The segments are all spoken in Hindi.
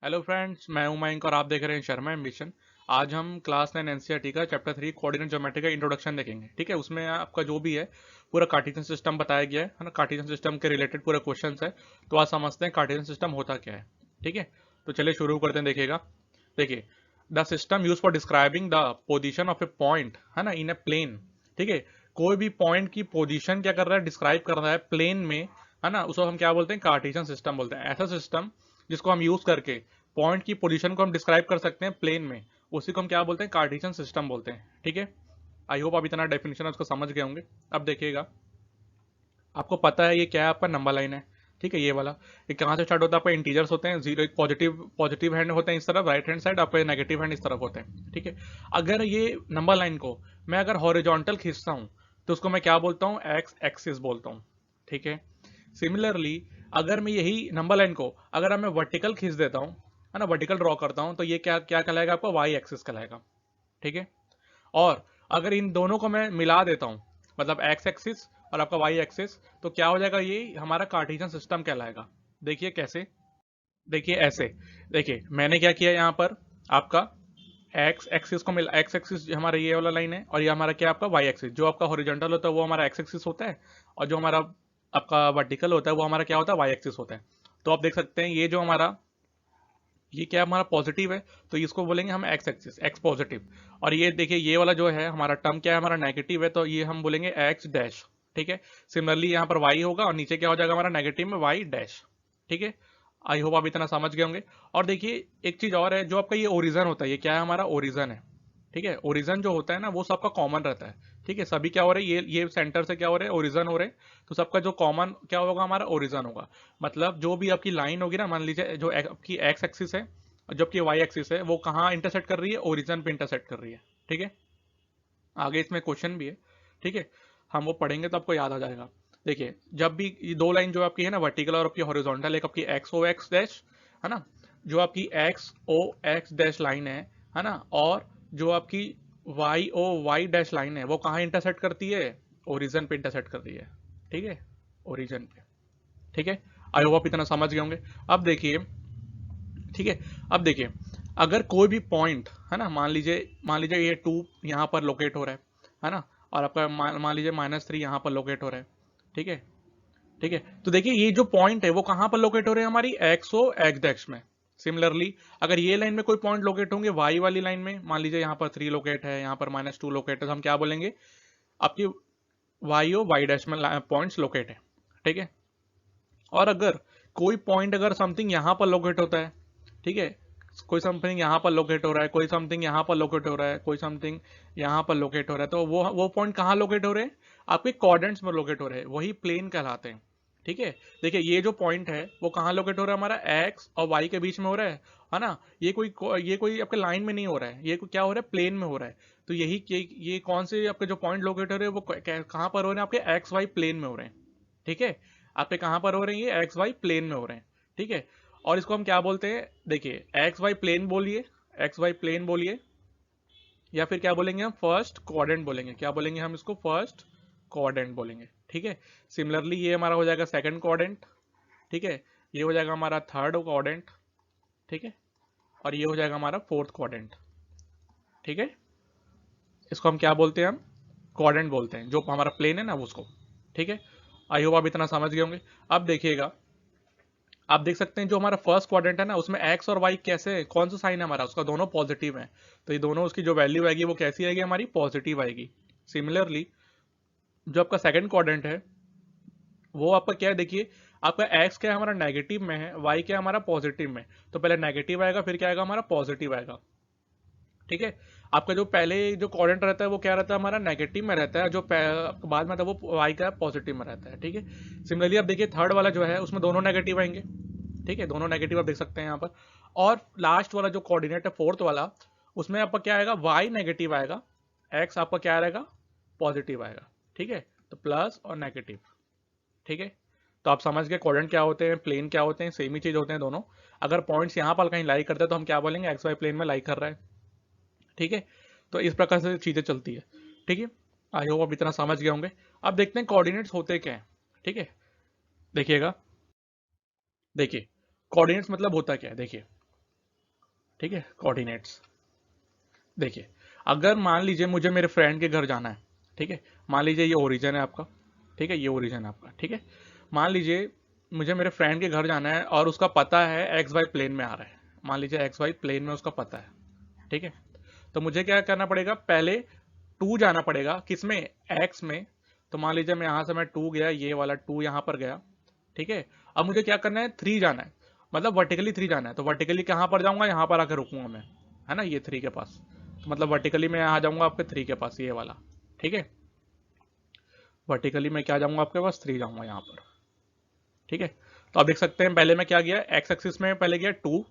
हेलो फ्रेंड्स, मैं हूं मयंक और आप देख रहे हैं शर्मा एम्बिशन। आज हम क्लास 9 एनसीईआरटी का चैप्टर 3 कोऑर्डिनेट ज्योमेट्री का इंट्रोडक्शन देखेंगे। ठीक है, उसमें आपका जो भी है पूरा कार्टेशियन सिस्टम बताया गया है ना। कार्टेशियन सिस्टम के रिलेटेड पूरा क्वेश्चंस है, तो आज समझते हैं कार्टेशियन सिस्टम होता क्या है। ठीक है, तो चलिए शुरू करते हैं। देखिएगा, देखिए, the system use for describing the position of A point है ना इन ए प्लेन। ठीक है, कोई भी पॉइंट की पोजिशन क्या कर रहा है, डिस्क्राइब कर रहा है प्लेन में, है ना, उसको हम क्या बोलते हैं, कार्टेशियन सिस्टम बोलते हैं। ऐसा सिस्टम जिसको हम यूज करके पॉइंट की पोजीशन को हम डिस्क्राइब कर सकते हैं प्लेन में, उसी को हम क्या बोलते हैं, कार्टेशियन सिस्टम बोलते हैं। ठीक है, आई होप आप इतना डेफिनेशन उसको समझ गए होंगे। अब देखिएगा, आपको पता है ये क्या है, आपका नंबर लाइन है। ठीक है, ये वाला ये कहाँ से स्टार्ट होता है, आपका इंटीजर्स होते हैं, जीरो एक पॉजिटिव पॉजिटिव हैंड होते हैं इस तरफ राइट हैंड साइड, आपके नेगेटिव हैंड इस तरफ होते हैं। ठीक है, अगर ये नंबर लाइन को मैं अगर हॉरिजॉन्टल खींचता हूँ तो उसको मैं क्या बोलता हूँ, एक्स एक्सिस बोलता हूँ। ठीक है, सिमिलरली अगर मैं यही नंबर लाइन को अगर मैं वर्टिकल खींच देता हूँ, है ना, वर्टिकल ड्रॉ करता हूँ, तो ये क्या क्या कहलाएगा, आपका वाई एक्सिस कहलाएगा। ठीक है, और अगर इन दोनों को मैं मिला देता हूं, मतलब एक्स एक्सिस और आपका वाई एक्सिस, तो क्या हो जाएगा, ये हमारा कार्टेशियन सिस्टम कहलाएगा। देखिए कैसे, देखिए ऐसे, देखिए मैंने क्या किया यहाँ पर, आपका एक्स एक्सिस को मिला, एक्स एक्सिस हमारा ये वाला लाइन है, और ये हमारा क्या आपका वाई एक्सिस, जो आपका हॉरिजॉन्टल होता है वो हमारा एक्स एक्सिस होता है, और जो हमारा आपका वर्टिकल होता है वो हमारा क्या होता है, वाई एक्सिस होता है। तो आप देख सकते हैं ये जो हमारा ये क्या हमारा पॉजिटिव है, तो इसको बोलेंगे हम एक्स एक्सिस, एक्स पॉजिटिव। और ये देखिए ये वाला जो है हमारा टर्म क्या है, हमारा नेगेटिव है, तो ये हम बोलेंगे एक्स डैश। ठीक है, सिमिलरली यहाँ पर वाई होगा और नीचे क्या हो जाएगा हमारा नेगेटिव में वाई डैश। ठीक है, आई होप आप इतना समझ गए होंगे। और देखिए एक चीज और है, जो आपका ये ओरिजन होता है, ये क्या है, हमारा ओरिजन है। ठीक है, ओरिजन जो होता है ना वो सबका कॉमन रहता है। ठीक है, सभी क्या हो रहे हैं, ये सेंटर से क्या हो रहे हैं, ओरिजन हो रहे हैं, तो सबका जो कॉमन क्या होगा, हमारा ओरिजन होगा। मतलब जो भी आपकी लाइन होगी ना, मान लीजिए जो आपकी एक्स एक्सिस है और जबकि वाई एक्सिस है, वो कहाँ इंटरसेक्ट कर रही है, ओरिजन पे इंटरसेक्ट कर रही है। ठीक है, आगे इसमें क्वेश्चन भी है। ठीक है, हम वो पढ़ेंगे तो आपको याद आ जाएगा। देखिए, जब भी ये दो लाइन जो आपकी है ना, वर्टिकल और आपकी हॉरिजॉन्टल, एक आपकी एक्स ओ एक्स डैश है ना, जो आपकी X O X dash line है ना, और जो आपकी Y O Y dash line है, वो कहाँ इंटरसेक्ट करती है, ओरिजन पे इंटरसेक्ट कर रही है। ठीक है, ओरिजन पे। ठीक है, आई होप आप इतना समझ गए होंगे। अब देखिए, ठीक है, अब देखिए, अगर कोई भी पॉइंट है ना, मान लीजिए ये 2 यहाँ पर लोकेट हो रहा है ना, और आपका मान लीजिए -3 यहाँ पर लोकेट हो रहा है। ठीक है, ठीक है, तो देखिए ये जो पॉइंट है वो कहाँ पर लोकेट हो रहे हैं, हमारी एक्स ओ एक्स डैश में। सिमिलरली अगर ये लाइन में कोई पॉइंट लोकेट होंगे वाई वाली लाइन में, मान लीजिए यहाँ पर 3 लोकेट है, यहाँ पर -2 लोकेट है, तो हम क्या बोलेंगे, आपकी वाई ओ वाई डैश में पॉइंट्स लोकेट है। ठीक है, और अगर कोई पॉइंट अगर समथिंग यहाँ पर लोकेट होता है, ठीक है, कोई समथिंग यहाँ पर लोकेट हो रहा है, कोई समथिंग यहाँ पर लोकेट हो रहा है, कोई समथिंग यहाँ पर लोकेट हो रहा है, तो वो पॉइंट कहाँ लोकेट हो रहे हैं, आपके कोऑर्डिनेट्स में लोकेट हो रहे हैं, वही प्लेन कहलाते हैं। ठीक है, देखिए ये जो पॉइंट है वो कहाँ लोकेट हो रहा है, हमारा एक्स और वाई के बीच में हो रहा है ना, ये कोई आपके लाइन में नहीं हो रहा है, ये क्या हो रहा है, प्लेन में हो रहा है। तो यही ये कौन से आपके जो पॉइंट लोकेट हो रहे हैं वो कहाँ पर हो रहे हैं, आपके एक्स वाई प्लेन में हो रहे हैं। ठीक है, आपके कहां पर हो रहे हैं, ये एक्स वाई प्लेन में हो रहे हैं। ठीक है, और इसको हम क्या बोलते हैं, देखिए एक्स वाई प्लेन बोलिए, एक्स वाई प्लेन बोलिए, या फिर क्या बोलेंगे हम, फर्स्ट क्वाड्रेंट बोलेंगे। क्या बोलेंगे हम इसको, फर्स्ट क्वाड्रेंट बोलेंगे। ठीक है, सिमिलरली ये हमारा हो जाएगा सेकंड क्वाड्रेंट। ठीक है, ये हो जाएगा हमारा थर्ड क्वाड्रेंट। ठीक है, और ये हो जाएगा हमारा फोर्थ क्वाड्रेंट। ठीक है, इसको हम क्या बोलते हैं, हम क्वाड्रेंट बोलते हैं, जो हमारा प्लेन है ना उसको। ठीक है, आई होप आप इतना समझ गए होंगे। अब देखिएगा, आप देख सकते हैं जो हमारा फर्स्ट क्वाड्रेंट है ना, उसमें एक्स और वाई कैसे, कौन सा साइन है हमारा, उसका दोनों पॉजिटिव है, तो ये दोनों उसकी जो वैल्यू आएगी वो कैसी आएगी, हमारी पॉजिटिव आएगी। सिमिलरली जो आपका सेकंड क्वाड्रेंट है वो आपका क्या है, देखिए आपका एक्स क्या है, हमारा नेगेटिव में है, वाई क्या है, हमारा पॉजिटिव में, तो पहले नेगेटिव आएगा फिर क्या आएगा, हमारा पॉजिटिव आएगा। ठीक है, आपका जो पहले जो क्वाड्रेंट रहता है वो क्या रहता है, हमारा नेगेटिव में रहता है, जो बाद में था वो वाई का पॉजिटिव में रहता है। ठीक है, सिमिलरली आप देखिए थर्ड वाला जो है उसमें दोनों नेगेटिव आएंगे। ठीक है, दोनों नेगेटिव आप देख सकते हैं यहाँ पर। और लास्ट वाला जो कोऑर्डिनेट है फोर्थ वाला, उसमें आपका क्या आएगा, वाई नेगेटिव आएगा, एक्स आपका क्या रहेगा, पॉजिटिव आएगा। ठीक है, तो प्लस और नेगेटिव। ठीक है, तो आप समझ गए कोऑर्डिनेट क्या होते हैं, प्लेन क्या होते हैं, सेम ही चीज होते हैं दोनों। अगर पॉइंट्स यहाँ पर कहीं लाई करते हैं तो हम क्या बोलेंगे, एक्स वाई प्लेन में लाई कर रहा है। ठीक है, तो इस प्रकार से चीजें चलती है। ठीक है, आई होप आप इतना समझ गए होंगे। अब देखते हैं कोऑर्डिनेट्स होते क्या है। ठीक है, देखिएगा, देखिए कोऑर्डिनेट्स मतलब होता क्या है, देखिए ठीक है, कोऑर्डिनेट्स। देखिए, अगर मान लीजिए मुझे मेरे फ्रेंड के घर जाना है, ठीक है, मान लीजिए ये ओरिजिन है आपका, ठीक है, ये ओरिजिन है आपका, ठीक है, मान लीजिए मुझे मेरे फ्रेंड के घर जाना है और उसका पता है एक्स वाई प्लेन में आ रहा है, मान लीजिए एक्स वाई प्लेन में उसका पता है, ठीक है। तो मुझे क्या करना पड़ेगा, पहले टू जाना पड़ेगा, किसमें, एक्स में। तो मान लीजिए मैं यहां से मैं टू गया, ये वाला टू यहां पर गया, ठीक है। अब मुझे क्या करना है, थ्री जाना है, मतलब वर्टिकली थ्री जाना है। तो वर्टिकली कहां पर जाऊंगा, यहां पर आकर रुकूंगा मैं, है ना, ये थ्री के पास। तो मतलब वर्टिकली मैं आ जाऊंगा आपके थ्री के पास, ये वाला, ठीक है। वर्टिकली मैं क्या जाऊंगा, आपके पास थ्री जाऊंगा यहाँ पर, ठीक है। तो आप देख सकते हैं पहले मैं क्या गया, एक्स एक्सिस में पहले गया टू,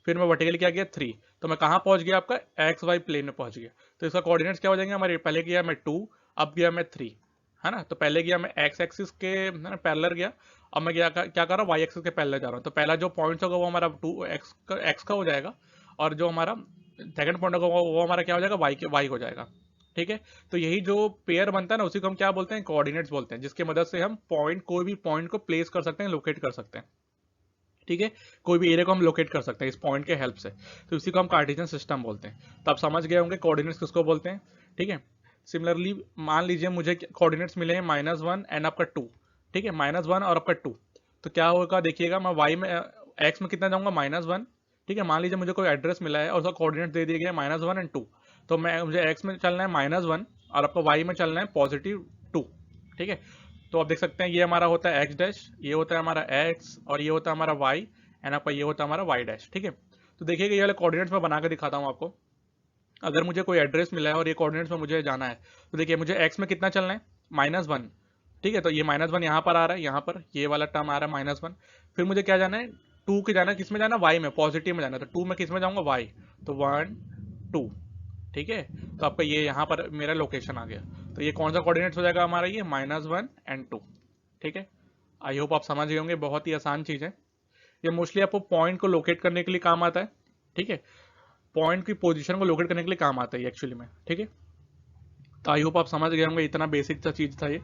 फिर मैं वर्टिकली क्या गया थ्री। तो मैं कहाँ पहुंच गया, आपका एक्स वाई प्लेन में पहुंच गया। तो इसका कोऑर्डिनेट्स क्या हो जाएंगे हमारे, पहले गया मैं टू, अब गया मैं थ्री, है ना। तो पहले गया मैं एक्स एक्सिस के पैरेलल गया, अब मैं क्या कर रहा हूँ, वाई एक्सिस के पैरेलल जा रहा हूँ। तो पहला जो पॉइंट होगा वो हमारा टू एक्स का हो जाएगा, और जो हमारा सेकंड पॉइंट होगा वो हमारा क्या हो जाएगा, वाई हो जाएगा, ठीक है। तो यही जो पेयर बनता है ना, उसी को हम क्या बोलते हैं, कोऑर्डिनेट्स बोलते हैं, जिसकी मदद से हम पॉइंट, कोई भी पॉइंट को प्लेस कर सकते हैं, लोकेट कर सकते हैं, ठीक है। कोई भी एरिया को हम लोकेट कर सकते हैं इस पॉइंट के हेल्प से। तो इसी को हम कार्टेशियन सिस्टम बोलते हैं। तो आप समझ गए होंगे कोऑर्डिनेट्स किसको बोलते हैं, ठीक है। सिमिलरली मान लीजिए मुझे कोऑर्डिनेट्स मिले हैं -1 एंड आपका 2, ठीक है, -1 और आपका 2। तो क्या होगा, देखिएगा मैं वाई में एक्स में कितना जाऊंगा, -1, ठीक है। मान लीजिए मुझे कोई एड्रेस मिला है और उसका कोऑर्डिनेट दे दिया गया -1 एंड 2। तो मुझे एक्स में चलना है -1 और आपको वाई में चलना है +2, ठीक है। तो आप देख सकते हैं ये हमारा होता है एक्स डैश, ये होता है हमारा एक्स, और ये होता है हमारा वाई, एंड आपका ये होता है हमारा वाई डैश, ठीक है। तो देखिएगा ये वाले कोऑर्डिनेट्स में बना के दिखाता हूँ आपको। अगर मुझे कोई एड्रेस मिला है और ये कोऑर्डिनेट्स में मुझे जाना है, तो देखिए मुझे एक्स में कितना चलना है, -1, ठीक है। तो ये -1 यहाँ पर आ रहा है, यहाँ पर ये वाला टर्म आ रहा है -1। फिर मुझे क्या जाना है, टू के जाना है, किस में जाना है, वाई में, पॉजिटिव में जाना है। तो टू में किस में जाऊंगा, वाई। तो 1 2, ठीक है। तो आपका ये यहाँ पर मेरा लोकेशन आ गया। तो ये कौन सा कोऑर्डिनेट्स हो जाएगा हमारा, ये -1 एंड 2, ठीक है। आई होप आप समझ गए होंगे, बहुत ही आसान चीज है। ये मोस्टली आपको पॉइंट को लोकेट करने के लिए काम आता है, ठीक है। पॉइंट की पोजीशन को लोकेट करने के लिए काम आता है एक्चुअली में, ठीक है। तो आई होप आप समझ गए होंगे, इतना बेसिक सा चीज था ये,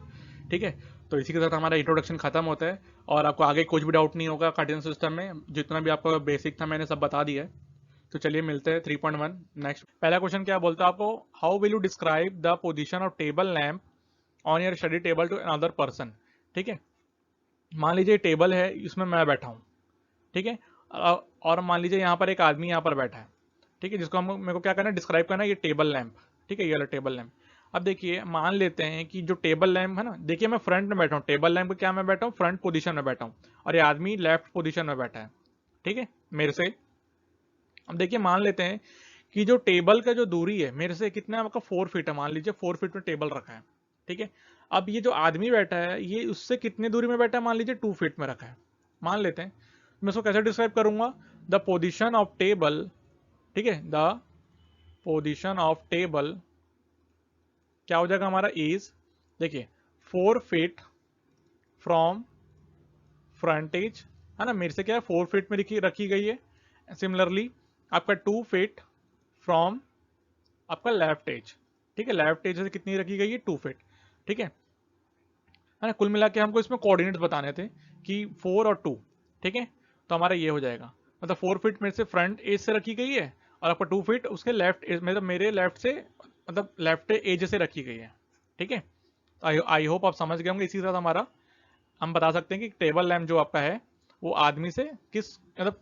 ठीक है। तो इसी के साथ हमारा इंट्रोडक्शन खत्म होता है, और आपको आगे कुछ भी डाउट नहीं होगा कार्टेशियन सिस्टम में, जितना भी आपको बेसिक था मैंने सब बता दिया है। तो चलिए मिलते हैं 3.1 नेक्स्ट। पहला क्वेश्चन क्या बोलता है आपको, how will you describe the position of table lamp on your study table to another person, ठीक है। मान लीजिए टेबल है, इसमें मैं बैठा हूँ, ठीक है। और मान लीजिए यहाँ पर एक आदमी यहाँ पर बैठा है, ठीक है, जिसको हम मेरे को क्या करना है, डिस्क्राइब करना है ये टेबल लैंप, ठीक है, ये वाला टेबल लैंप। अब देखिए मान लेते हैं कि जो टेबल लैंप है ना, देखिए मैं फ्रंट में बैठा हूँ, टेबल लैंप क्या मैं बैठा हूँ, फ्रंट पोजीशन में बैठा हूँ, और ये आदमी लेफ्ट पोजीशन में बैठा है, ठीक है, मेरे से। अब देखिए मान लेते हैं कि जो टेबल का जो दूरी है मेरे से कितना है, आपका 4 फीट है, मान लीजिए 4 फीट में टेबल रखा है, ठीक है। अब ये जो आदमी बैठा है ये उससे कितने दूरी में बैठा है, मान लीजिए 2 फीट में रखा है, मान लेते हैं। मैं इसको कैसे डिस्क्राइब करूंगा, द पोजिशन ऑफ टेबल, ठीक है, द पोजिशन ऑफ टेबल क्या हो जाएगा हमारा, इज, देखिए 4 फीट फ्रॉम फ्रंटेज, है ना, मेरे से क्या है 4 फीट में रखी गई है। सिमिलरली आपका 2 फीट फ्रॉम आपका लेफ्ट एज, ठीक है, लेफ्ट एज से कितनी रखी गई है, 2 फीट, ठीक है ना। कुल मिला के हमको इसमें कोऑर्डिनेट्स बताने थे कि 4 और 2, ठीक है। तो हमारा ये हो जाएगा, मतलब 4 फीट मेरे से फ्रंट एज से रखी गई है, और आपका 2 फीट उसके लेफ्ट एज, मतलब मेरे लेफ्ट से, मतलब लेफ्ट एज से रखी गई है, ठीक है। तो आई होप आप समझ गए होंगे। इसी के साथ हमारा हम बता सकते हैं कि टेबल लैम्प जो आपका है वो आदमी से किस, मतलब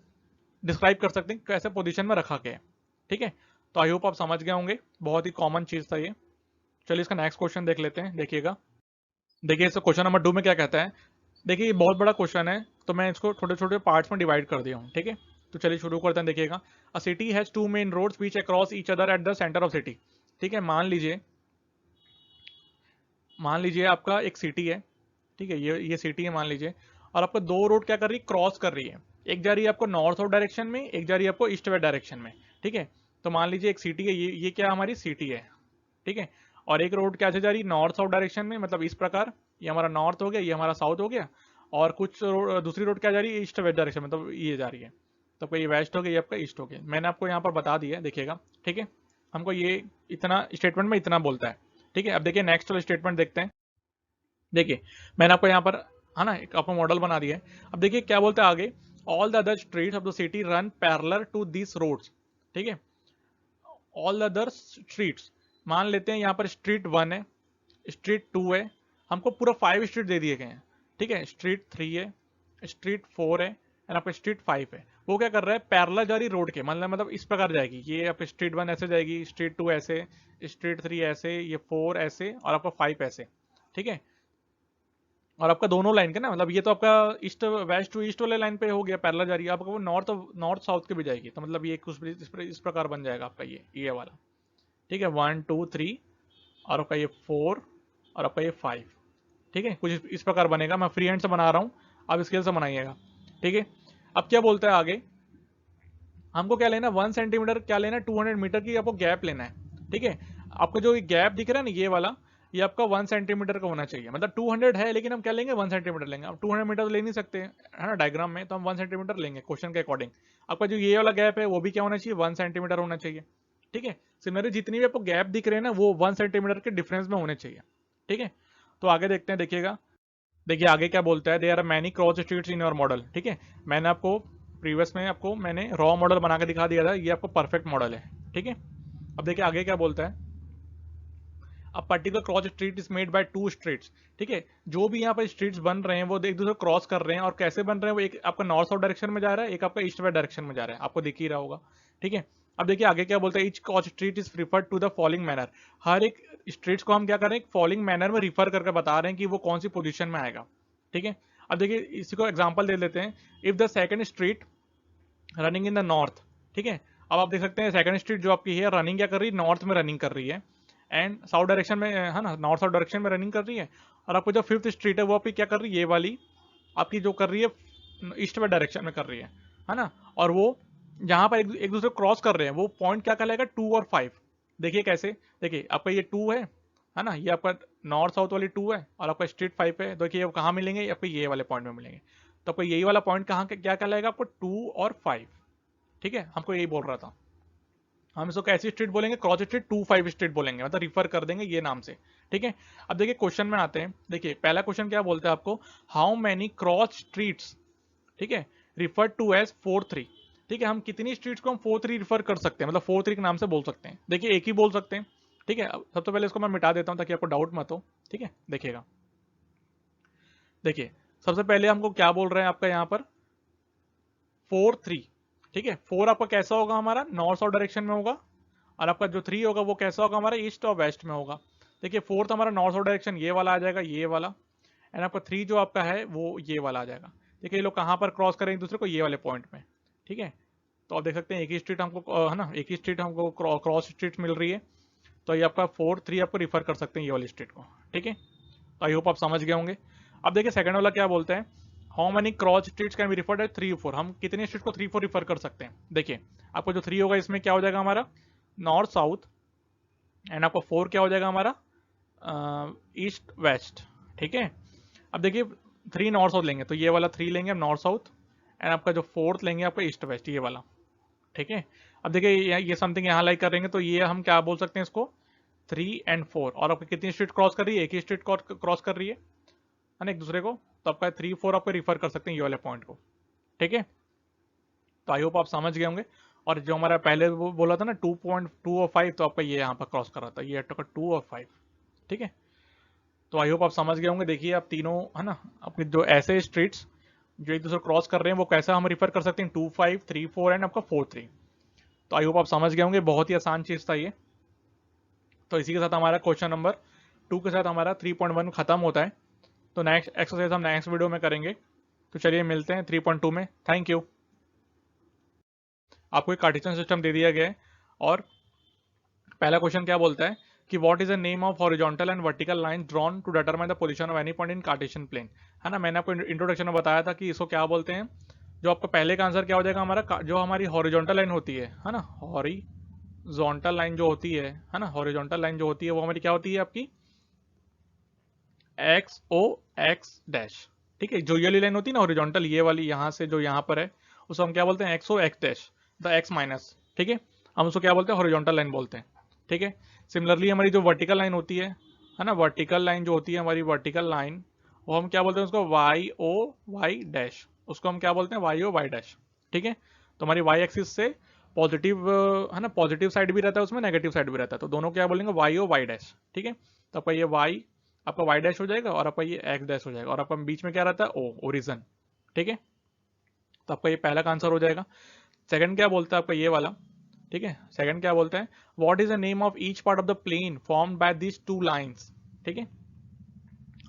डिस्क्राइब कर सकते हैं कैसे पोजीशन में रखा गया है, ठीक है। तो आई होप आप समझ गए होंगे, बहुत ही कॉमन चीज था ये। चलिए इसका नेक्स्ट क्वेश्चन देख लेते हैं, देखिएगा। देखिए इस क्वेश्चन नंबर 2 में क्या कहता है, देखिए ये बहुत बड़ा क्वेश्चन है, तो मैं इसको छोटे छोटे पार्ट्स में डिवाइड कर दिया हूँ, ठीक है। तो चलिए शुरू करते हैं, देखिएगा। A city has 2 main roads which across each other at the centre of city, ठीक है। मान लीजिए आपका एक सिटी है, ठीक है, ये सिटी है मान लीजिए, और आपको दो रोड क्या कर रही है, क्रॉस कर रही है। एक जा रही है आपको नॉर्थ साउथ डायरेक्शन में, एक जा रही है आपको ईस्ट वेस्ट डायरेक्शन में, ठीक है। तो मान लीजिए एक सिटी है, ये क्या हमारी सिटी है, ठीक है। और एक रोड क्या से जा रही है, नॉर्थ साउथ डायरेक्शन में, मतलब इस प्रकार, ये हमारा नॉर्थ हो गया, ये हमारा साउथ हो गया। और कुछ दूसरी रोड क्या जा रही है, ईस्ट वेस्ट डायरेक्शन में, मतलब ये जा रही है। तो आपका ये वेस्ट हो गया, ये आपका ईस्ट हो गया। मैंने आपको यहाँ पर बता दिया, देखिएगा, ठीक है। हमको ये इतना स्टेटमेंट में इतना बोलता है, ठीक है। अब देखिए नेक्स्ट वाला स्टेटमेंट देखते हैं। देखिए मैंने आपको यहाँ पर, है ना, एक आपको मॉडल बना दिया है। अब देखिए क्या बोलता है आगे, all the other streets of the city run parallel to this roads, ठीक है। ऑल अदर स्ट्रीट्स, मान लेते हैं यहाँ पर स्ट्रीट 1 है, स्ट्रीट 2 है, हमको पूरा 5 स्ट्रीट दे दिए गए हैं। ठीक है, स्ट्रीट 3 है, स्ट्रीट 4 है एंड आपका स्ट्रीट 5 है। वो क्या कर रहा है, पैरेलल जा रही रोड के, मतलब इस प्रकार जाएगी, ये आपकी स्ट्रीट 1 ऐसे जाएगी, स्ट्रीट 2 ऐसे, स्ट्रीट 3 ऐसे, ये 4 ऐसे और आपका 5 ऐसे। ठीक है, और आपका दोनों लाइन का ना, मतलब ये तो आपका ईस्ट वेस्ट टू ईस्ट वाले लाइन पे हो गया, पैरेलल जा रही है, आपका वो नॉर्थ नॉर्थ साउथ के भी जाएगी, तो मतलब ये कुछ इस प्रकार बन जाएगा आपका ये वाला। ठीक है, 1 2 3 और आपका ये 4 और आपका ये 5। ठीक है, कुछ इस प्रकार बनेगा, मैं फ्री हैंड से बना रहा हूँ, आप स्केल से बनाइएगा। ठीक है, अब क्या बोलता है आगे, हमको क्या लेना, 1 सेंटीमीटर क्या लेना, 200 मीटर की आपको गैप लेना है। ठीक है, आपको जो गैप दिख रहा है ना ये वाला, ये आपका 1 सेंटीमीटर का होना चाहिए, मतलब 200 है लेकिन हम क्या लेंगे, 1 सेंटीमीटर लेंगे। अब 200 मीटर तो ले नहीं सकते है ना डायग्राम में, तो हम 1 सेंटीमीटर लेंगे क्वेश्चन के अकॉर्डिंग। आपका जो ये वाला गैप है वो भी क्या होना चाहिए, 1 सेंटीमीटर होना चाहिए। ठीक है, सिमिलरली जितनी भी आपको गैप दिख रहे हैं ना वो 1 सेंटीमीटर के डिफरेंस में होने चाहिए। ठीक है, तो आगे देखते हैं, देखिएगा, देखिए आगे क्या बोलता है, there are many cross streets in your model. ठीक है, मैंने आपको प्रीवियस में आपको मैंने रॉ मॉडल बना के दिखा दिया था, ये आपको परफेक्ट मॉडल है। ठीक है, अब देखिए आगे क्या बोलता है, अब particular cross street is made by 2 streets. ठीक है, जो भी यहाँ पर स्ट्रीट्स बन रहे हैं वो एक दूसरे को क्रॉस कर रहे हैं, और कैसे बन रहे हैं, वो एक आपका नॉर्थ साउथ डायरेक्शन में जा रहा है, एक आपका ईस्ट वेस्ट डायरेक्शन में जा रहा है, आपको दिख ही रहा होगा। ठीक है, अब देखिए आगे क्या बोलता है, each cross street is referred to the following manner. हर एक स्ट्रीट्स को हम क्या कर रहे हैं, फॉलोइंग मैनर में रिफर करके बता रहे हैं कि वो कौन सी पोजीशन में आएगा। ठीक है, अब देखिए इसी को एग्जांपल दे लेते हैं, if the second street running in the north. ठीक है, अब आप देख सकते हैं सेकंड स्ट्रीट जो आपकी है रनिंग क्या कर रही है, नॉर्थ में रनिंग कर रही है, एंड साउथ डायरेक्शन में है ना, नॉर्थ साउथ डायरेक्शन में रनिंग कर रही है। और आपको जो फिफ्थ स्ट्रीट है वो आपकी क्या कर रही है, ये वाली आपकी जो कर रही है ईस्ट वेस्ट डायरेक्शन में कर रही है ना। और वो जहां पर एक दूसरे क्रॉस कर रहे हैं वो पॉइंट क्या कहलाएगा, 2 और 5। देखिए कैसे, देखिए आपका ये 2 है ना, ये आपका नॉर्थ साउथ वाली 2 है और आपका स्ट्रीट 5 है। देखिए ये कहाँ मिलेंगे, आपको ये वाले पॉइंट में मिलेंगे, तो आपको यही वाला पॉइंट कहाँ क्या कहलाएगा, आपको 2 और 5। ठीक है, हमको यही बोल रहा था, हम इसको कैसी स्ट्रीट बोलेंगे, क्रॉस स्ट्रीट 2-5 स्ट्रीट बोलेंगे, मतलब रिफर कर देंगे ये नाम से। ठीक है, अब देखिए क्वेश्चन में आते हैं, देखिए पहला क्वेश्चन क्या बोलता है आपको, हाउ मैनी क्रॉस स्ट्रीट्स, ठीक है, रिफर टू एज 4-3। ठीक है, हम कितनी स्ट्रीट्स को हम 4-3 रिफर कर सकते हैं, मतलब 4-3 के नाम से बोल सकते हैं। देखिए एक ही बोल सकते हैं। ठीक है, अब सबसे पहले इसको मैं मिटा देता हूं ताकि आपको डाउट मत हो। ठीक है, देखिएगा, देखिए सबसे पहले हमको क्या बोल रहे हैं आपका यहाँ पर, 4-3। ठीक है, 4 आपका कैसा होगा, हमारा नॉर्थ साउथ डायरेक्शन में होगा, और आपका जो 3 होगा वो कैसा होगा, हमारा ईस्ट और वेस्ट में होगा। देखिए फोर्थ हमारा नॉर्थ साउथ डायरेक्शन ये वाला आ जाएगा, ये वाला, एंड आपका 3 जो आपका है वो ये वाला आ जाएगा। देखिए ये लोग कहाँ पर क्रॉस करें एक दूसरे को, ये वाले पॉइंट में। ठीक है, तो आप देख सकते हैं एक ही स्ट्रीट हमको है ना, एक ही स्ट्रीट हमको क्रॉस स्ट्रीट मिल रही है, तो ये आपका 4-3 आपको रिफर कर सकते हैं ये वाली स्ट्रीट को। ठीक है, तो आई होप आप समझ गए होंगे। अब देखिए सेकंड वाला क्या बोलते हैं, how many cross streets can be referred as 3-4। हम कितने स्ट्रीट को 3-4 रिफर कर सकते हैं। देखिए आपको जो 3 होगा इसमें क्या हो जाएगा हमारा, नॉर्थ साउथ, एंड आपको 4 क्या हो जाएगा हमारा, ईस्ट वेस्ट। ठीक है, अब देखिए 3 नॉर्थ साउथ लेंगे तो ये वाला 3 लेंगे हम नॉर्थ साउथ, एंड आपका जो फोर्थ लेंगे आपका ईस्ट वेस्ट, ये वाला। ठीक है, अब देखिए ये समथिंग यहाँ लाइक करेंगे तो ये हम क्या बोल सकते हैं इसको, 3 एंड 4। और आपकी कितनी स्ट्रीट क्रॉस कर रही है, एक ही स्ट्रीट क्रॉस कर रही है ना एक दूसरे को, तो आपका 3-4 आपको रिफर कर सकते हैं ये वाले पॉइंट को। ठीक है, तो आई होप आप समझ गए होंगे। और जो हमारा पहले वो बोला था ना 2.2 और 5, तो आपका ये यहाँ पर क्रॉस कर रहा था, ये आपका 2 और 5। ठीक है, तो आई होप आप समझ गए होंगे। देखिए आप तीनों है ना, अपने जो ऐसे स्ट्रीट्स जो एक दूसरे क्रॉस कर रहे हैं वो कैसा हम रिफर कर सकते हैं, 2-5, 3-4 एंड आपका 4-3। तो आई होप आप समझ गए होंगे, बहुत ही आसान चीज था ये। तो इसी के साथ हमारा क्वेश्चन नंबर 2 के साथ हमारा 3.1 खत्म होता है। तो नेक्स्ट एक्सरसाइज हम नेक्स्ट वीडियो में करेंगे। तो चलिए मिलते हैं 3.2 में। Thank you. आपको एक कार्टेशियन सिस्टम दे दिया गया है, और पहला क्वेश्चन क्या बोलता है कि what is the name of horizontal and vertical line drawn to determine the position of any point in Cartesian plane. है ना, मैंने आपको इंट्रोडक्शन में बताया था कि इसको क्या बोलते हैं। जो आपका पहले का आंसर क्या हो जाएगा हमारा, जो हमारी हॉरिजॉन्टल लाइन होती है ना, हॉरिजॉन्टल लाइन जो होती है ना, हॉरिजॉन्टल लाइन जो होती है वो हमारी क्या होती है आपकी, एक्स ओ एक्स डैश। ठीक है, जो ये वाली लाइन होती है ना हॉरिजॉन्टल, ये वाली यहाँ से जो यहाँ पर है उसको हम क्या बोलते हैं, X O X dash, the X minus. ठीक है, हम उसको क्या बोलते हैं, हॉरिजॉन्टल लाइन बोलते हैं। ठीक है, सिमिलरली हमारी जो वर्टिकल लाइन होती है ना, वर्टिकल लाइन जो होती है हमारी वर्टिकल लाइन, वो हम क्या बोलते हैं उसको, वाई ओ वाई डैश, उसको हम क्या बोलते हैं, वाई ओ वाई डैश। ठीक है, तो हमारी वाई एक्सिस से पॉजिटिव है ना, पॉजिटिव साइड भी रहता है उसमें, नेगेटिव साइड भी रहता है, तो दोनों क्या बोलेंगे, वाई और वाई डैश, ठीक है। तो आपका ये वाई, आपका वाई डैश हो जाएगा और आपका ये एक्स डैश हो जाएगा, और आपका बीच में क्या रहता है, ओ, ओरिजन, ठीक है। तो आपका ये पहला का आंसर हो जाएगा। सेकंड क्या बोलता है आपका ये वाला, ठीक है, सेकंड क्या बोलते हैं, what is the name of each part of the plane formed by this two lines, ठीक है।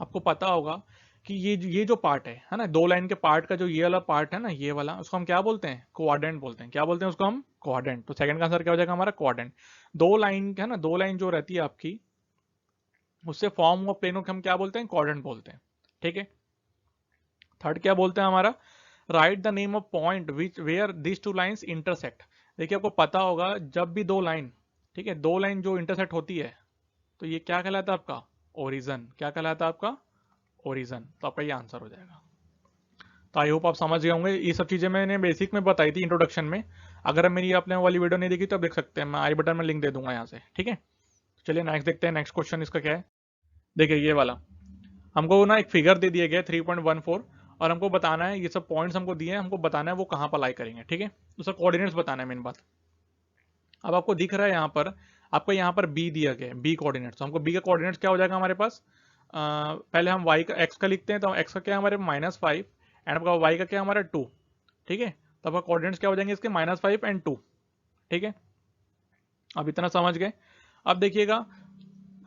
आपको पता होगा कि ये जो पार्ट है ना, दो लाइन के पार्ट का जो ये वाला पार्ट है ना, ये वाला, उसको हम क्या बोलते हैं, क्वाड्रेंट बोलते हैं। क्या बोलते हैं उसको हम, क्वाड्रेंट। तो सेकंड का आंसर क्या हो जाएगा हमारा, क्वाड्रेंट। दो लाइन है ना, दो लाइन जो रहती है आपकी, उससे फॉर्म हुआ प्लेनों को हम क्या बोलते हैं, क्वाड्रेंट बोलते हैं, ठीक है। थर्ड क्या बोलते हैं हमारा, write the name of point which where this two lines intersect. देखिए आपको पता होगा जब भी दो लाइन, ठीक है, दो लाइन जो इंटरसेक्ट होती है, तो ये क्या कहलाता है आपका, ओरिजन। क्या कहलाता है आपका, ओरिजन। तो आपका ये आंसर हो जाएगा। तो आई होप आप समझ गए होंगे। ये सब चीजें मैंने बेसिक में बताई थी इंट्रोडक्शन में। अगर मेरी आपने वाली वीडियो नहीं देखी तो आप देख सकते हैं, मैं आई बटन में लिंक दे दूंगा यहाँ से, ठीक है। तो चलिए नेक्स्ट देखते हैं, नेक्स्ट क्वेश्चन इसका क्या है। देखिए ये वाला, हमको ना एक फिगर दे दिया गया 3.14, और हमको बताना है, ये सब पॉइंट्स हमको दिए हैं, हमको बताना है वो कहाँ पर लाई करेंगे, ठीक है। उसका कोऑर्डिनेट्स बताना है मेन बात। अब आपको दिख रहा है यहाँ पर, आपको यहाँ पर बी दिया गया है, बी कोऑर्डिनेट्स। तो हमको बी का कोऑर्डिनेट्स क्या हो जाएगा हमारे पास, पहले हम वाई का, एक्स का लिखते हैं, तो एक्स का क्या है हमारे -5, एंड आपका वाई का क्या हमारा 2, ठीक है। तो आपका कोऑर्डिनेट्स क्या हो जाएंगे इसके, -5 एंड 2, ठीक है। अब इतना समझ गए। अब देखिएगा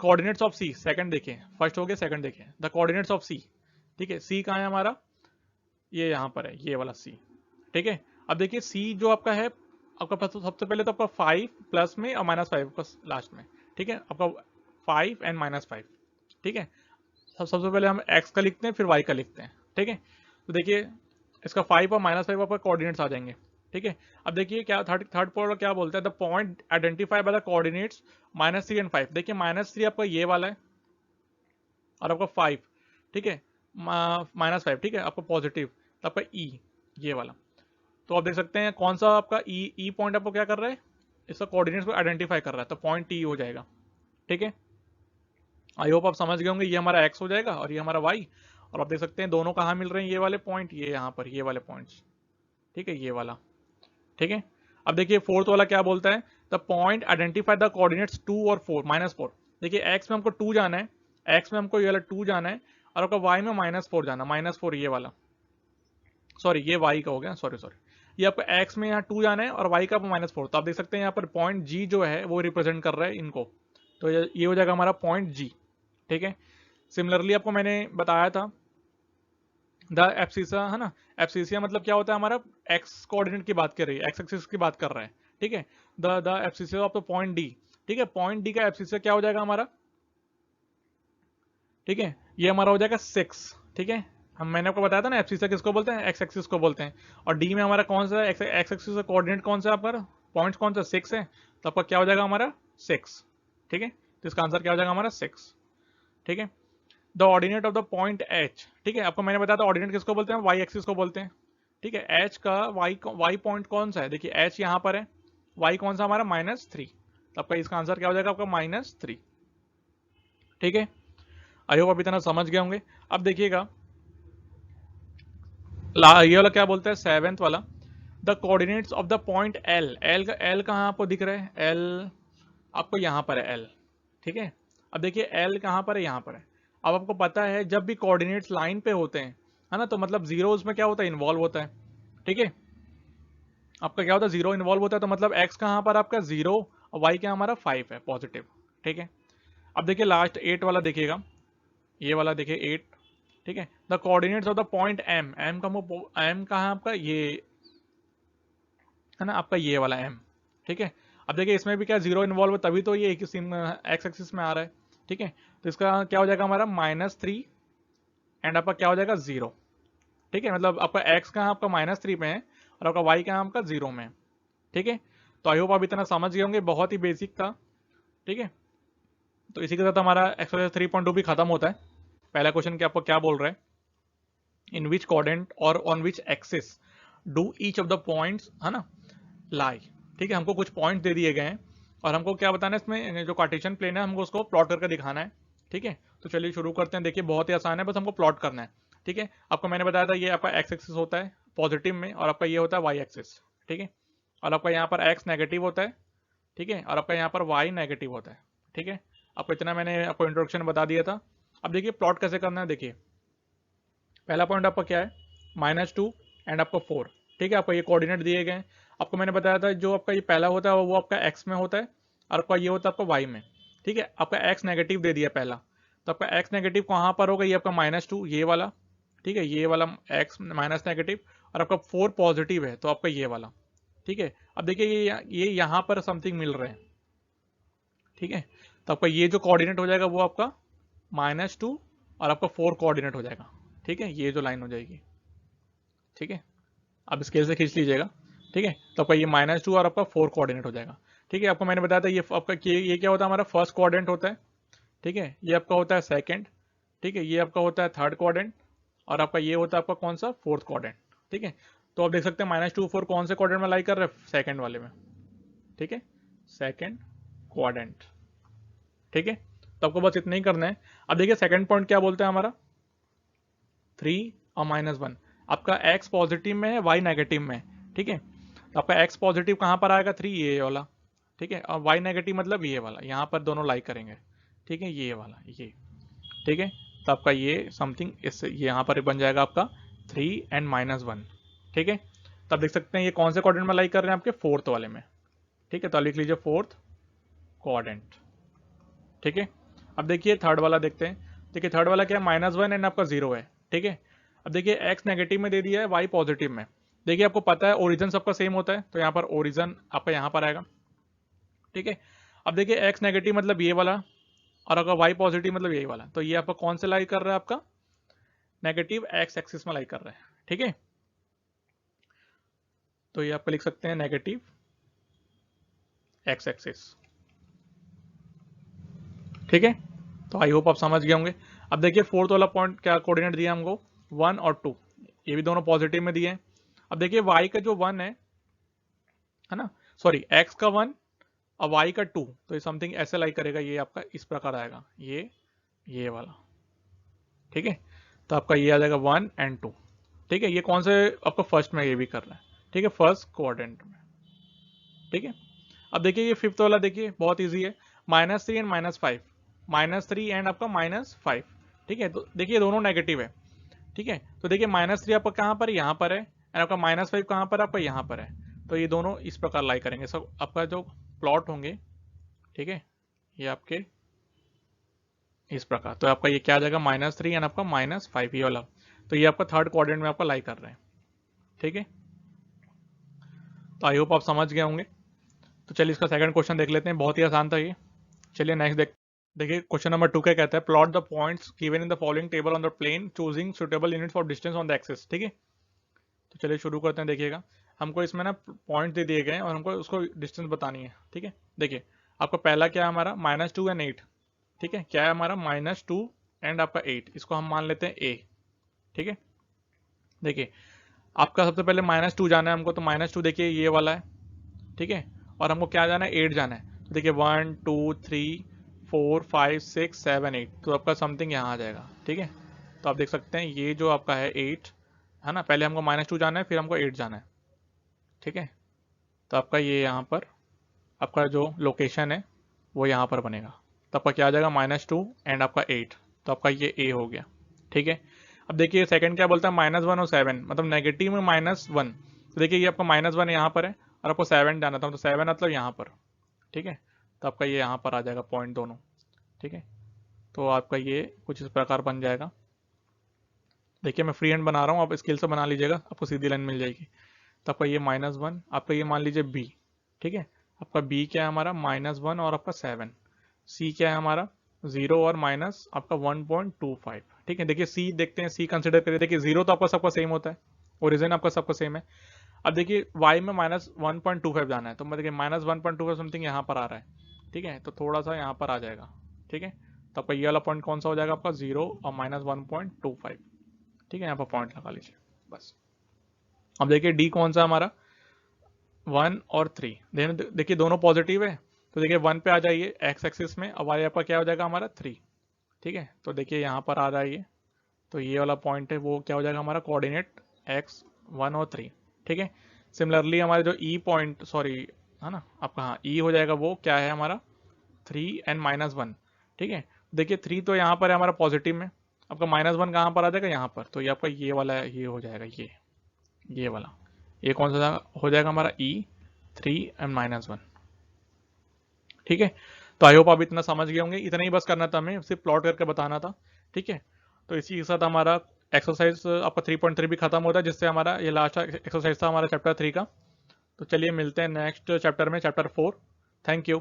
कोऑर्डिनेट्स ऑफ सी, सेकंड देखिए, फर्स्ट हो गया, सेकंड देखिए, द कोऑर्डिनेट्स ऑफ सी, ठीक है। सी कहाँ है हमारा, ये यहाँ पर है, ये वाला सी, ठीक है। अब देखिए सी जो आपका है, आपका सबसे पहले तो आपका 5 प्लस में और -5 का लास्ट में, ठीक है। आपका 5 एंड -5, ठीक है। सबसे पहले हम x का लिखते हैं, फिर y का लिखते हैं, ठीक है। तो देखिए इसका 5 और -5 आपका कोऑर्डिनेट्स आ जाएंगे, ठीक है। अब देखिए क्या थर्ड पॉइंट क्या बोलता है, the point identify by the coordinates -3 and 5। देखिए -3 आपका ये वाला है, और आपका 5, ठीक है, -5, ठीक है, आपका पॉजिटिव, तो आपका ई, ये वाला। तो आप देख सकते हैं कौन सा आपका ई पॉइंट आपको क्या कर रहा है, इसका कोऑर्डिनेट्स को आइडेंटिफाई कर रहा है, तो पॉइंट टी हो जाएगा, ठीक है। आई होप आप समझ गए होंगे। ये हमारा एक्स हो जाएगा और ये हमारा वाई, और आप देख सकते हैं दोनों कहाँ मिल रहे हैं, ये वाले पॉइंट, ये यहाँ पर, ये वाले पॉइंट्स, ठीक है, ये वाला, ठीक है। अब देखिए फोर्थ वाला क्या बोलता है, the point identify the coordinates 2 और 4, -4। देखिए एक्स में हमको 2 जाना है, एक्स में हमको ये वाला 2 जाना है, और आपका वाई में -4 जाना, -4 ये वाला, सॉरी ये वाई का हो गया, सॉरी सॉरी, ये आपका एक्स में यहाँ 2 जाना है और वाई का -4। तो आप देख सकते हैं यहाँ पर पॉइंट जी जो है वो रिप्रेजेंट कर रहा है इनको, तो ये हो जाएगा हमारा पॉइंट जी, ठीक है। सिमिलरली आपको मैंने बताया था द एब्सिसा, है ना, एब्सिसिया मतलब क्या होता है हमारा, एक्स कोऑर्डिनेट की बात कर रही है, एक्स एक्सिस की बात कर रहा है, ठीक है। The abscissa of the point D, ठीक है, पॉइंट डी का एब्सिसिया क्या हो जाएगा हमारा, ठीक है, ये हमारा हो जाएगा 6, ठीक है। हम मैंने आपको बताया था ना एब्सिसिया किसको बोलते हैं, एक्स एक्सिस को बोलते हैं, और डी में हमारा कौन सा एक्स एक्सिस का कोऑर्डिनेट कौन सा है आपका, पॉइंट कौन सा, 6 है, तो आपका क्या हो जाएगा हमारा 6, ठीक है। तो इसका आंसर क्या हो जाएगा हमारा 6, ठीक है। The ordinate of the point H, ठीक है, आपको मैंने बताया था ऑर्डिनेट किसको बोलते हैं, वाई एक्सिस को बोलते हैं, ठीक है। एच का वाई पॉइंट कौन सा है, देखिए एच यहाँ पर है, वाई कौन सा हमारा -3, तो आपका इसका आंसर क्या हो जाएगा आपका -3, ठीक है। आई होप आप इतना समझ गए होंगे। अब देखिएगा ये वाला क्या बोलता है, सेवेंथ वाला, the coordinates of the point L, L का, एल कहाँ आपको दिख रहा है, एल आपको यहाँ पर है एल, ठीक है। अब देखिए एल कहाँ पर है, यहाँ पर है। अब आपको पता है जब भी कोऑर्डिनेट्स लाइन पे होते हैं, है ना, तो मतलब जीरो उसमें क्या होता है, इन्वॉल्व होता है, ठीक है। आपका क्या होता है, जीरो इन्वॉल्व होता है, तो मतलब एक्स कहाँ पर आपका 0 और वाई क्या हमारा 5 है, पॉजिटिव, ठीक है। अब देखिए लास्ट 8 वाला देखिएगा, ये वाला देखिए 8, ठीक है। The coordinates of the point M, M का एम कहाँ आपका, ये है ना आपका ये वाला एम, ठीक है। अब देखिए इसमें भी क्या जीरो इन्वॉल्व है, तभी तो ये एक एक्स एक्सिस में आ रहा है, ठीक है। तो इसका क्या हो जाएगा हमारा -3, एंड आपका क्या हो जाएगा 0, ठीक है। मतलब आपका एक्स कहाँ आपका -3 में है, और आपका वाई कहाँ आपका 0 में है, ठीक है। तो आई होप आप इतना समझ गए होंगे, बहुत ही बेसिक था, ठीक है। तो इसी के साथ हमारा एक्सरसाइज 3.2 भी खत्म होता है। पहला क्वेश्चन क्या आपको क्या बोल रहा है, इन विच कोऑर्डिनेट और on which axis do each of the points, है ना, लाई, ठीक है। हमको कुछ पॉइंट दे दिए गए हैं और हमको क्या बताना है, इसमें जो कार्टेशियन प्लेन है हमको उसको प्लॉट करके दिखाना है, ठीक है। तो चलिए शुरू करते हैं। देखिए बहुत ही आसान है, बस हमको प्लॉट करना है, ठीक है। आपको मैंने बताया था ये आपका एक्स एक्सिस होता है पॉजिटिव में, और आपका ये होता है वाई एक्सिस, ठीक है। और आपका यहाँ पर x नेगेटिव होता है, ठीक है, और आपका यहाँ पर y नेगेटिव होता है, ठीक है। आपको इतना मैंने आपको इंट्रोडक्शन बता दिया था। अब देखिए प्लॉट कैसे करना है। देखिए पहला पॉइंट आपका क्या है, -2 एंड आपका 4, ठीक है। आपको ये कोऑर्डिनेट दिए गए हैं। आपको मैंने बताया था जो आपका ये पहला होता है वो आपका x में होता है और आपका ये होता है आपका y में, ठीक है। आपका x नेगेटिव दे दिया पहला, तो आपका x नेगेटिव कहाँ पर होगा, ये आपका -2 ये वाला, ठीक है, ये वाला x माइनस नेगेटिव, और आपका 4 पॉजिटिव है तो आपका ये वाला, ठीक है। अब देखिए ये यहाँ पर समथिंग मिल रहे हैं, ठीक है। तो आपका ये जो कोऑर्डिनेट हो जाएगा वो आपका -2 और आपका 4 कोऑर्डिनेट हो जाएगा, ठीक है। ये जो लाइन हो जाएगी, ठीक है। अब स्केल से खींच लीजिएगा, ठीक है। तो आपका ये -2 और आपका 4 कोऑर्डिनेट हो जाएगा, ठीक है। आपको मैंने बताया था ये आपका ये क्या होता है, हमारा फर्स्ट कोऑर्डिनेट होता है, ठीक है। ये आपका होता है सेकंड, ठीक है। ये आपका होता है थर्ड कोऑर्डिनेट और आपका ये होता है आपका कौन सा, फोर्थ कोऑर्डिनेट, ठीक है। तो आप देख सकते हैं -2 4 कौन से कोऑर्डिनेट में लाई कर रहे हैं, सेकंड वाले में, ठीक है, सेकंड कोऑर्डिनेट, ठीक है। तो आपको बस इतना ही करना है। अब देखिए सेकंड पॉइंट क्या बोलते हैं हमारा, 3 और -1, आपका x पॉजिटिव में है, y नेगेटिव में है, ठीक है। तो आपका x पॉजिटिव कहाँ पर आएगा, 3 ये वाला, ठीक है, और y नेगेटिव मतलब ये वाला, यहाँ पर दोनों लाइक करेंगे, ठीक है, ये वाला ये, ठीक है। तो आपका ये समथिंग इससे ये यहाँ पर बन जाएगा आपका 3 एंड -1, ठीक है। तब देख सकते हैं ये कौन से कोऑर्डिनेट में लाइक कर रहे हैं, आपके फोर्थ वाले में, ठीक है। तो लिख लीजिए फोर्थ कोऑर्डिनेट, ठीक है। अब देखिए थर्ड वाला देखते हैं। देखिए थर्ड वाला क्या है, -1 एंड आपका 0 है, ठीक है। अब देखिए x नेगेटिव में दे दिया है, y पॉजिटिव में। देखिए आपको पता है ओरिजिन सबका सेम होता है, तो यहाँ पर ओरिजिन आपका यहाँ पर आएगा, ठीक है। अब देखिए x नेगेटिव मतलब ये वाला और अगर y पॉजिटिव मतलब यही वाला, तो ये आपका कौन से लाई कर रहा है, आपका नेगेटिव x एक्सिस में लाई कर रहा है, ठीक है। तो ये आपको लिख सकते हैं नेगेटिव x एक्सिस, ठीक है। तो आई होप आप समझ गए होंगे। अब देखिए फोर्थ वाला पॉइंट क्या कोऑर्डिनेट दिया हमको, 1 और 2, ये भी दोनों पॉजिटिव में दिए हैं। अब देखिए y का जो 1 है ना, सॉरी x का 1 और y का 2, तो ये समथिंग ऐसे लाइक करेगा, ये आपका इस प्रकार आएगा, ये वाला, ठीक है। तो आपका ये आ जाएगा 1 एंड 2, ठीक है। ये कौन से आपका फर्स्ट में ये भी कर रहा है, ठीक है, फर्स्ट कोऑर्डिनेट में, ठीक है। अब देखिए ये फिफ्थ वाला देखिए बहुत इजी है, -3 एंड -5, -3 एंड आपका -5, ठीक है। तो देखिए दोनों नेगेटिव है, ठीक है। तो देखिए -3 आपका कहाँ पर, यहाँ पर है, एंड आपका -5 कहाँ पर, आपका यहाँ पर है। तो ये दोनों इस प्रकार लाई करेंगे, सब आपका जो प्लॉट होंगे, ठीक है, ये आपके इस प्रकार। तो आपका ये क्या आ जाएगा, -3 एंड आपका -5 ये वाला। तो ये आपका थर्ड क्वाड्रेंट में आपका लाई कर रहे हैं, ठीक है। तो आई होप आप समझ गए होंगे। तो चलिए इसका सेकंड क्वेश्चन देख लेते हैं, बहुत ही आसान था ये। चलिए नेक्स्ट देखिए क्वेश्चन नंबर 2 क्या कहता है, plot the points given in the following table on the plane choosing suitable unit for distance on the axis, ठीक है। तो चलिए शुरू करते हैं। देखिएगा हमको इसमें ना पॉइंट दे दिए गए हैं और हमको उसको डिस्टेंस बतानी है, ठीक है। देखिए आपका पहला क्या है हमारा, -2 एंड 8, ठीक है। क्या है हमारा, -2 एंड आपका 8, इसको हम मान लेते हैं a, ठीक है। देखिए आपका सबसे पहले -2 जाना है हमको, तो -2 देखिए ये वाला है, ठीक है। और हमको क्या जाना है, 8 जाना है। तो देखिए 1 2 3 4 5 6 7 8, तो आपका समथिंग यहाँ आ जाएगा, ठीक है। तो आप देख सकते हैं ये जो आपका है 8 है ना, पहले हमको -2 जाना है फिर हमको 8 जाना है, ठीक है। तो आपका ये यहाँ पर आपका जो लोकेशन है वो यहाँ पर बनेगा। तो आपका क्या आ जाएगा, -2 एंड आपका 8, तो आपका ये A हो गया, ठीक है। अब देखिए सेकंड क्या बोलता है, -1 और 7, मतलब नेगेटिव में -1। तो देखिए ये आपका -1 यहाँ पर है और आपको 7 जाना था, तो 7 मतलब यहाँ पर, ठीक है। तो आपका ये यहाँ पर आ जाएगा पॉइंट दोनों, ठीक है। तो आपका ये कुछ इस प्रकार बन जाएगा। देखिए मैं फ्री हैंड बना रहा हूँ, आप स्केल से बना लीजिएगा, आपको सीधी लाइन मिल जाएगी। तो आपका ये -1, आपका ये मान लीजिए B, ठीक है। आपका B क्या है हमारा, -1 और आपका 7। C क्या है हमारा, 0 और माइनस आपका 1.25, ठीक है। देखिए C देखते हैं, C कंसिडर करिए। देखिए 0 तो आपका सबका सेम होता है, ओरिजिन आपका सबका सेम है। अब देखिए y में -1.25 जाना है, तो मैं देखिए -1.25 समथिंग यहाँ पर आ रहा है, ठीक है। तो थोड़ा सा यहाँ पर आ जाएगा, ठीक है। तो आपका ये वाला पॉइंट कौन सा हो जाएगा, आपका 0 और -1.25, ठीक है। यहाँ पर पॉइंट लगा लीजिए बस। अब देखिए D कौन सा हमारा, 1 और 3, देखिए दोनों पॉजिटिव है। तो देखिए 1 पे आ जाइए x एक्सिस में, अब y आपका क्या हो जाएगा हमारा 3, ठीक है। तो देखिए यहाँ पर आ रहा है ये, तो ये वाला पॉइंट है वो क्या हो जाएगा हमारा कोऑर्डिनेट x 1 और 3, ठीक है। सिमिलरली हमारे जो ई पॉइंट, सॉरी है ना आपका, हाँ ई हो जाएगा, वो क्या है हमारा 3n-1। ठीक है, देखिए 3 तो यहाँ पर है हमारा पॉजिटिव में, आपका -1 कहाँ पर आ जाएगा, यहाँ पर, तो ये आपका ये वाला है, ये हो जाएगा, ये वाला, ये कौन सा हो जाएगा हमारा E3n-1। ठीक है, तो आई होप आप इतना समझ गए होंगे, इतना ही बस करना था, हमें सिर्फ प्लॉट करके बताना था। ठीक है, तो इसी के साथ हमारा एक्सरसाइज आपका 3.3 भी खत्म होता है, जिससे हमारा ये लास्ट एक्सरसाइज था हमारा चैप्टर 3 का। तो चलिए मिलते हैं नेक्स्ट चैप्टर में, चैप्टर 4। Thank you.